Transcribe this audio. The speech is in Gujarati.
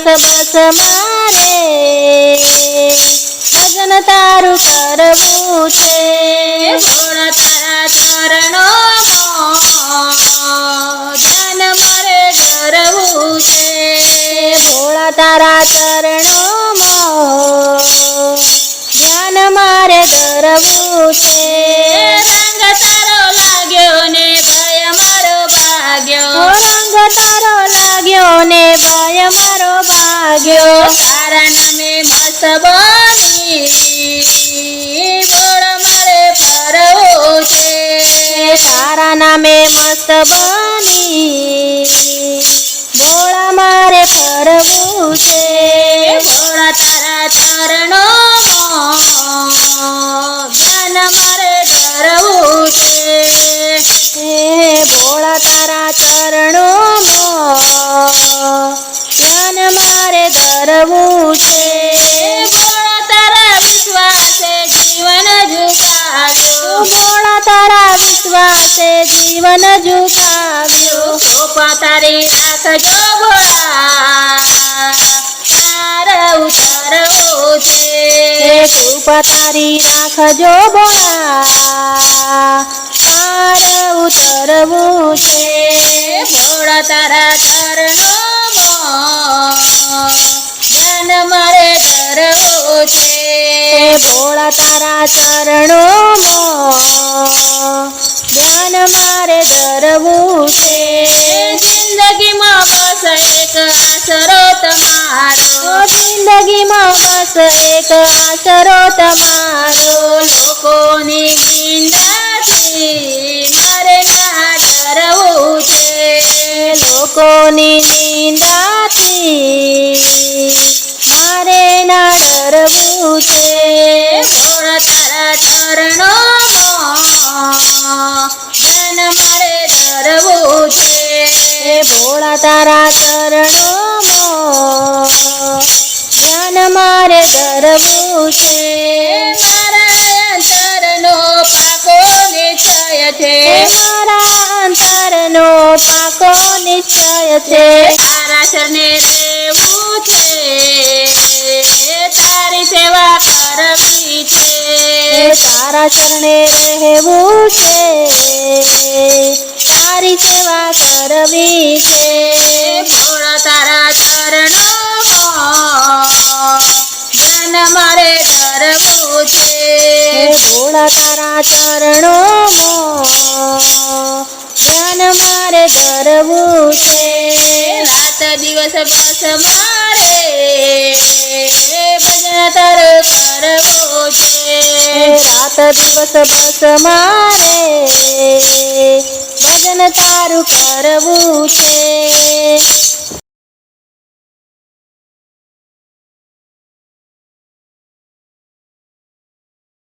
બસ મારે ભજન તારું કરવું છે ભોળા તારા ચરણોમાં ધ્યાન મારે ધરવું છે ભોળા તારા ચરણોમાં ધ્યાન મારે ધરવું છે રંગ તારો લાગ્યો ને ભય મારો ભાગ્યો રંગ તારો લાગ્યો ને ભય મારો ભાગ્યો તારા નામે મસ્ત બની ભોળા મારે ફરવું છે તારા નામે મસ્ત બની ભોળા મારે ફરવું છે ભોળા તારા ચરણોમાં ધ્યાન મારે ધરવું છે ભોળા તારા ચરણોમાં ધ્યાન મારે ધરવું છે ભોળા તારા વિશ્વાસે જીવન ઝુકાવ્યો ભોળા તારા વિશ્વાસે જીવન ઝુકાવ્યું કૃપા તારી રાખજો ભોળા તારા ઉતરવું છે કૃપા તારી રાખજો ભોળા તાર ઉતરવું છે ભોળા તારા ચરણોમાં ધ્યાન મારે ધરવું છે ભોળા તારા ચરણોમાં ધ્યાન મારે ધરવું છે જિંદગીમાં બસ એક આશરો તમારો જિંદગીમાં બસ એક આશરો તમારો લોકોની નિંદાથી મારે ના ડરવું છે લોકોની નિંદાથી મારે ના ડરવું છે ભોળા તારા ચરણોમાં ધ્યાન મારે ધરવું છે ભોળા તારા ચરણોમાં ધ્યાન મારે ધરવું છે મારા અંતરનો પાકો નિશ્ચય છે મારા અંતરનો પાકો નિશ્ચય છે તારા શરણે રહેવું છે તારી સેવા કરવી છે તારા શરણે રહેવું છે તારી સેવા કરવી છે ભોળા તારા ચરણોમાં ધ્યાન મારે ધરવું છે ભોળા તારા ચરણોમાં ધ્યાન મારે ધરવું છે રાત દિવસ બસ મારે ભજન તારું કરવું છે રાત દિવસ બસ મારે ભજન તારું કરવું છે